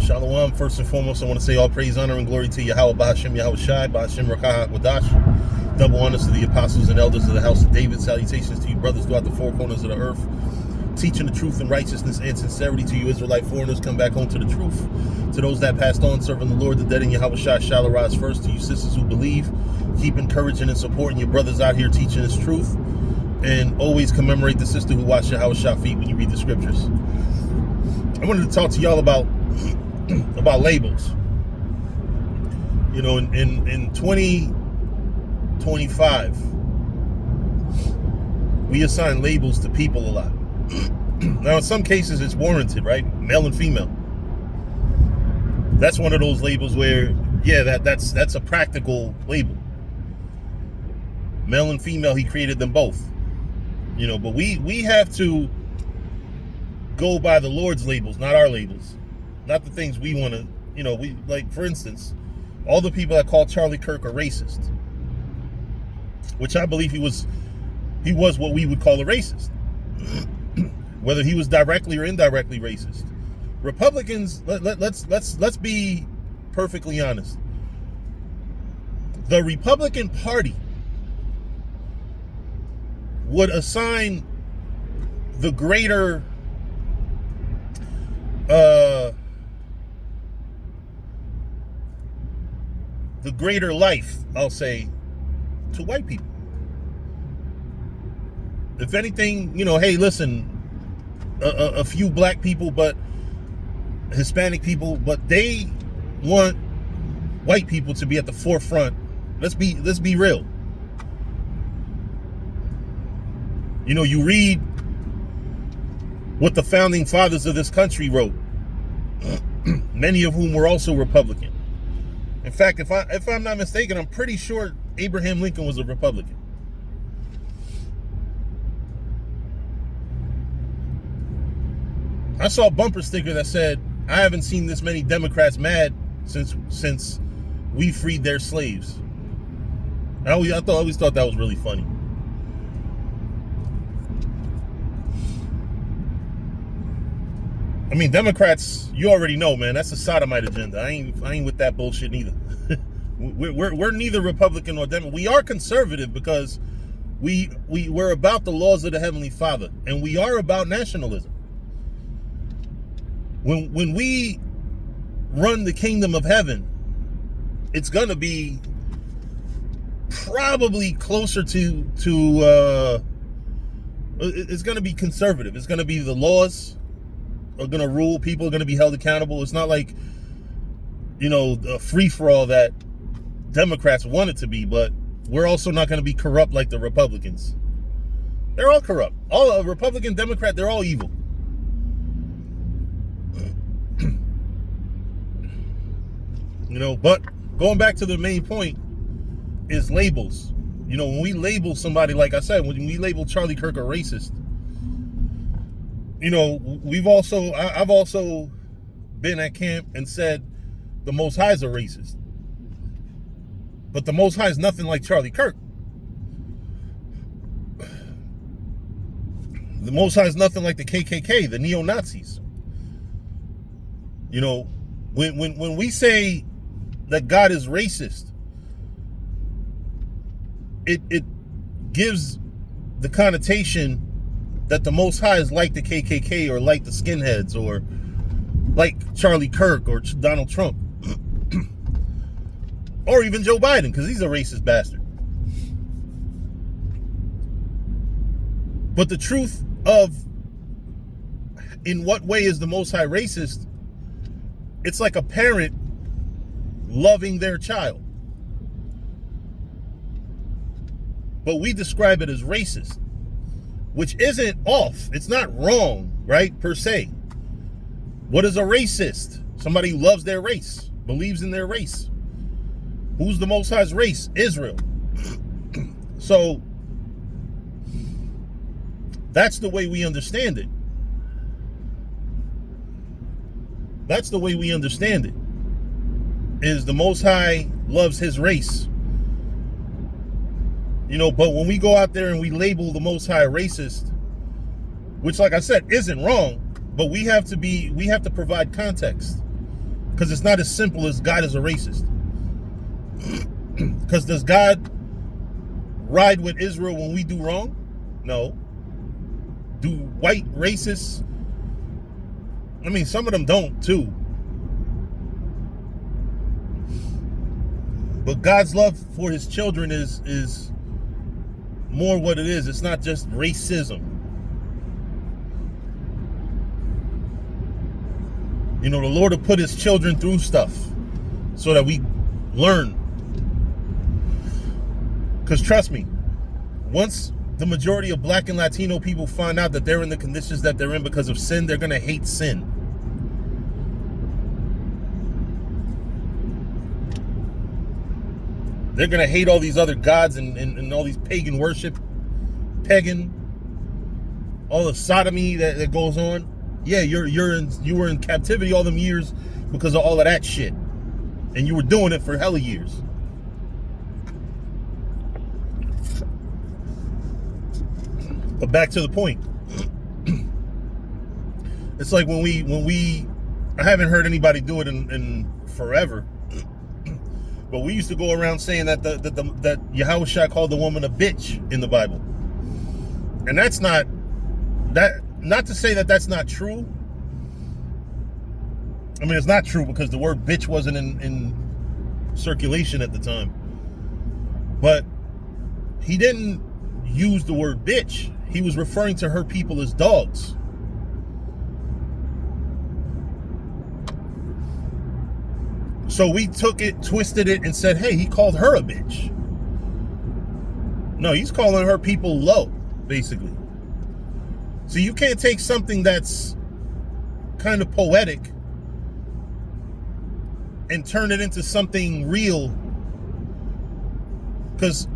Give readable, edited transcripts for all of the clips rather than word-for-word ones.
Shalom. First and foremost, I want to say all praise, honor, and glory to Yahweh Bahashim, Yahweh Shai, Bahashim Rakah Wadash. Double honors to the apostles and elders of the house of David. Salutations to you, brothers throughout the four corners of the earth. Teaching the truth and righteousness and sincerity to you, Israelite foreigners. Come back home to the truth. To those that passed on, serving the Lord, the dead in Yahweh Shai shall arise first. To you, sisters who believe, keep encouraging and supporting your brothers out here teaching this truth. And always commemorate the sister who washed Yahweh Shai feet when you read the scriptures. I wanted to talk to y'all about labels. You know, in 2025, we assign labels to people a lot. Now, in some cases, it's warranted, right? Male and female. That's one of those labels where, yeah, that's a practical label. Male and female, he created them both. You know, but we have to go by the Lord's labels, not our labels. Not the things we want to, you know, we like, for instance, all the people that call Charlie Kirk a racist, which I believe he was what we would call a racist, whether he was directly or indirectly racist. Republicans, let's be perfectly honest. The Republican Party would assign the greater life, I'll say, to white people. If anything, you know, hey, listen, a few black people, but Hispanic people, but they want white people to be at the forefront. Let's be real. You know, you read what the founding fathers of this country wrote, many of whom were also Republican. In fact, if I'm not mistaken, I'm pretty sure Abraham Lincoln was a Republican. I saw a bumper sticker that said, "I haven't seen this many Democrats mad since we freed their slaves." I always thought that was really funny. I mean, Democrats, you already know, man, that's a sodomite agenda. I ain't with that bullshit neither. we're neither Republican nor Democrat. We are conservative because we're about the laws of the Heavenly Father, and we are about nationalism. When we run the kingdom of heaven, it's gonna be probably closer to it's gonna be conservative. It's gonna be the laws are going to rule. People are going to be held accountable. It's not like, you know, a free-for-all that Democrats want it to be, but we're also not going to be corrupt like the Republicans. They're all corrupt. All Republican, Democrat, they're all evil. You know, but going back to the main point is labels. You know, when we label somebody, like I said, when we label Charlie Kirk a racist, you know, I've also been at camp and said the Most High is a racist. But the Most High is nothing like Charlie Kirk. The Most High is nothing like the KKK, the neo-Nazis. You know, when we say that God is racist, it gives the connotation that the Most High is like the KKK or like the skinheads or like Charlie Kirk or Donald Trump or even Joe Biden, because he's a racist bastard. But the truth of in what way is the Most High racist, it's like a parent loving their child. But we describe it as racist, which isn't off. It's not wrong, right, per se. What is a racist? Somebody who loves their race, believes in their race. Who's the Most High's race? Israel. So that's the way we understand it. That's the way we understand it. Is the Most High loves his race. You know, but when we go out there and we label the Most High racist, which, like I said, isn't wrong, but we have to provide context. Because it's not as simple as God is a racist. Because does God ride with Israel when we do wrong? No. Do white racists? I mean, some of them don't too. But God's love for his children is more what it is. It's not just racism. You know, the Lord will put his children through stuff so that we learn. Because trust me, once the majority of Black and Latino people find out that they're in the conditions that they're in because of sin, they're going to hate sin. They're going to hate all these other gods and all these pagan worship, all the sodomy that goes on. Yeah, you were in captivity all them years because of all of that shit. And you were doing it for hella years. But back to the point. It's like when we I haven't heard anybody do it in forever. But we used to go around saying that that Yahushua called the woman a bitch in the Bible. And that's not to say that that's not true. I mean, it's not true because the word bitch wasn't in circulation at the time. But he didn't use the word bitch. He was referring to her people as dogs. So we took it, twisted it, and said, hey, he called her a bitch. No, he's calling her people low, basically. So you can't take something that's kind of poetic and turn it into something real. Because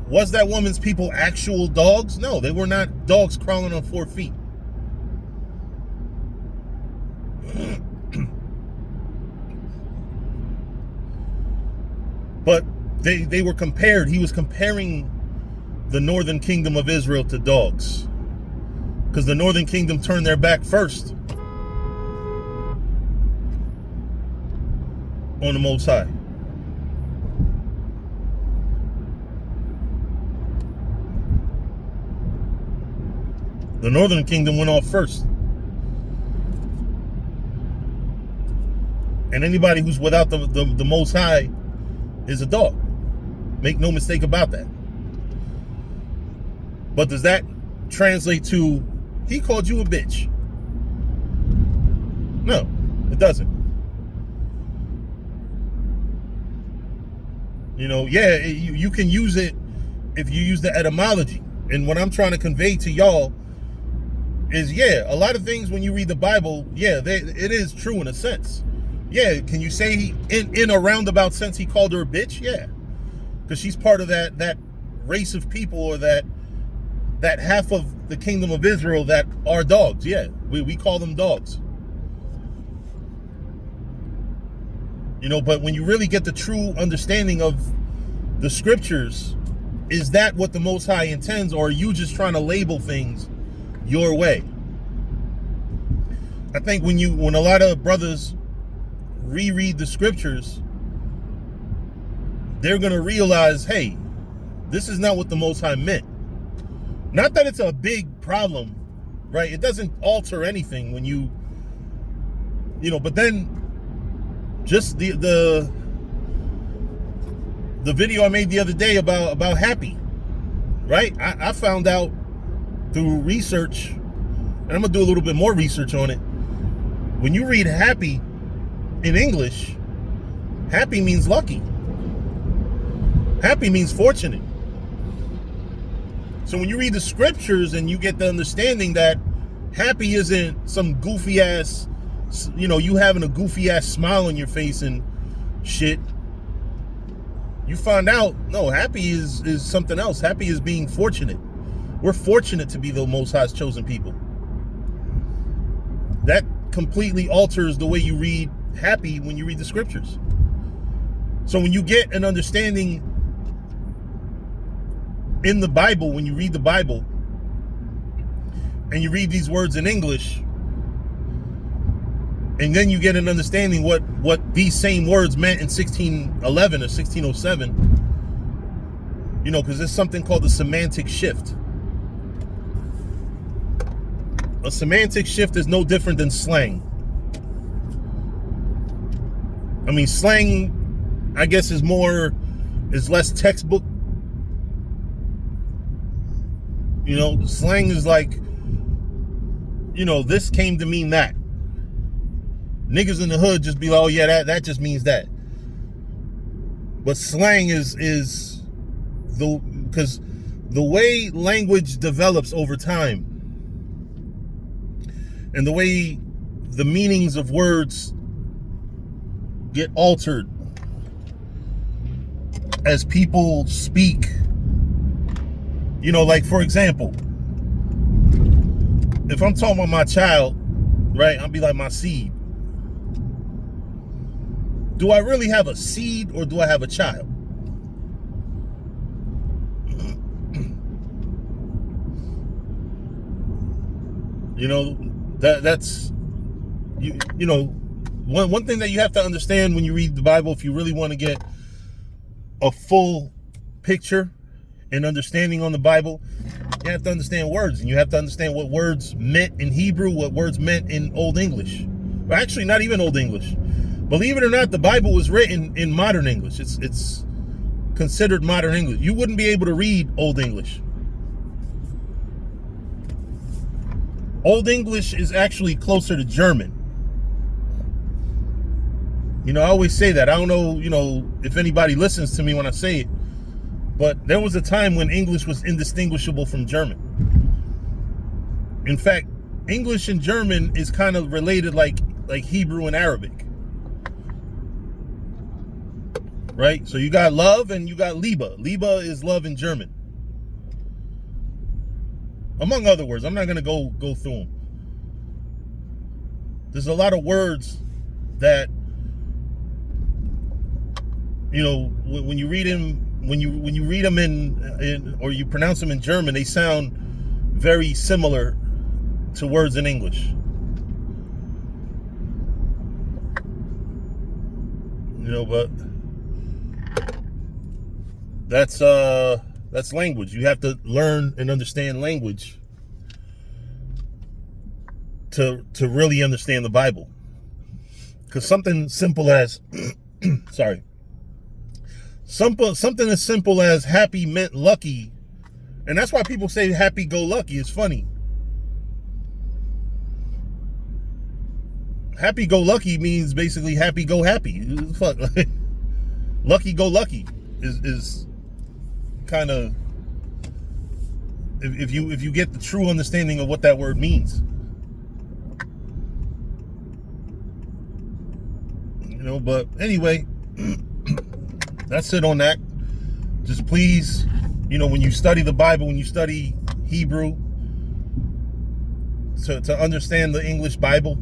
was that woman's people actual dogs? No, they were not dogs crawling on 4 feet. But they were compared. He was comparing the northern kingdom of Israel to dogs. Because the northern kingdom turned their back first on the Most High. The northern kingdom went off first. And anybody who's without the Most High is a dog. Make no mistake about that. But does that translate to he called you a bitch? No, it doesn't. You know, yeah, you can use it if you use the etymology. And what I'm trying to convey to y'all is, yeah, a lot of things when you read the Bible, yeah, it is true in a sense. Yeah, can you say in a roundabout sense he called her a bitch? Yeah, because she's part of that race of people, or that half of the kingdom of Israel that are dogs. Yeah, we call them dogs. You know, but when you really get the true understanding of the scriptures, is that what the Most High intends, or are you just trying to label things your way? I think when a lot of brothers reread the scriptures, they're going to realize, hey, this is not what the Most High meant. Not that it's a big problem, right? It doesn't alter anything when you know, but then just the video I made the other day about Happy, right? I found out through research, and I'm going to do a little bit more research on it. When you read Happy in English, happy means lucky. Happy means fortunate. So when you read the scriptures and you get the understanding that happy isn't some goofy ass, you know, you having a goofy ass smile on your face and shit, you find out, no, happy is something else. Happy is being fortunate. We're fortunate to be the Most High's chosen people. That completely alters the way you read happy when you read the scriptures. So when you get an understanding in the Bible, when you read the Bible and you read these words in English, And then you get an understanding what these same words meant in 1611 or 1607. You know, because there's something called the semantic shift. A semantic shift is no different than slang. I mean, slang, I guess, is less textbook. You know, slang is like, you know, this came to mean that. Niggas in the hood just be like, oh yeah, that just means that. But slang is because the way language develops over time and the way the meanings of words get altered as people speak. You know, like, for example, if I'm talking about my child, right, I'll be like, my seed. Do I really have a seed or do I have a child? You know, that's you know, one thing that you have to understand when you read the Bible, if you really want to get a full picture and understanding on the Bible, you have to understand words, and you have to understand what words meant in Hebrew, what words meant in Old English. Or actually, not even Old English. Believe it or not, the Bible was written in modern English. It's considered modern English. You wouldn't be able to read Old English. Old English is actually closer to German. You know, I always say that. I don't know, you know, if anybody listens to me when I say it, but there was a time when English was indistinguishable from German. In fact, English and German is kind of related like Hebrew and Arabic. Right? So you got love and you got Liebe. Liebe is love in German. Among other words, I'm not going to go through them. There's a lot of words that, you know, when you read them, when you read them in or you pronounce them in German, they sound very similar to words in English. You know, but that's language. You have to learn and understand language to really understand the Bible. Because something simple as something as simple as happy meant lucky, and that's why people say happy go lucky. It's funny. Happy go lucky means basically happy go happy. Fuck. Lucky go lucky is kind of, if you get the true understanding of what that word means. You know, but anyway, that's it on that. Just please, you know, when you study the Bible, when you study Hebrew, to understand the English Bible,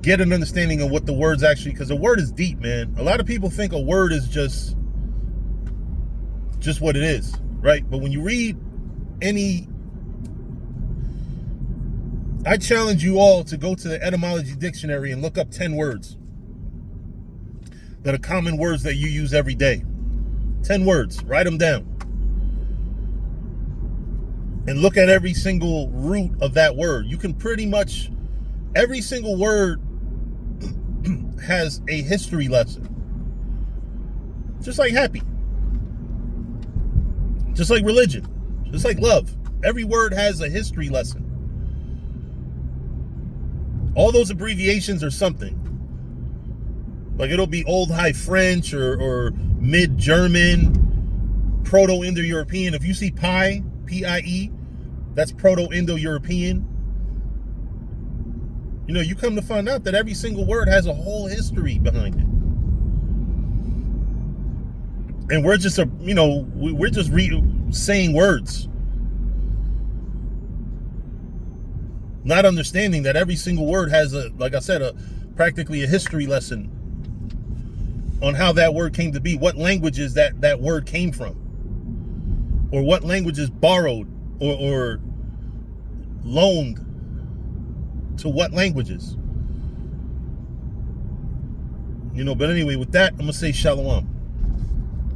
get an understanding of what the words actually, because the word is deep, man. A lot of people think a word is just what it is, right? But when you read any, I challenge you all to go to the etymology dictionary and look up 10 words that are common words that you use every day. 10 words, write them down. And look at every single root of that word. You can pretty much, every single word has a history lesson. Just like happy. Just like religion. Just like love. Every word has a history lesson. All those abbreviations are something. Like it'll be Old High French or Mid German, Proto Indo European. If you see PIE, PIE, that's Proto Indo European. You know, you come to find out that every single word has a whole history behind it. And we're just we're just saying words, not understanding that every single word has like I said, practically a history lesson on how that word came to be, what languages that word came from, or what languages borrowed or loaned To what languages? You know, but anyway, with that, I'm going to say shalom.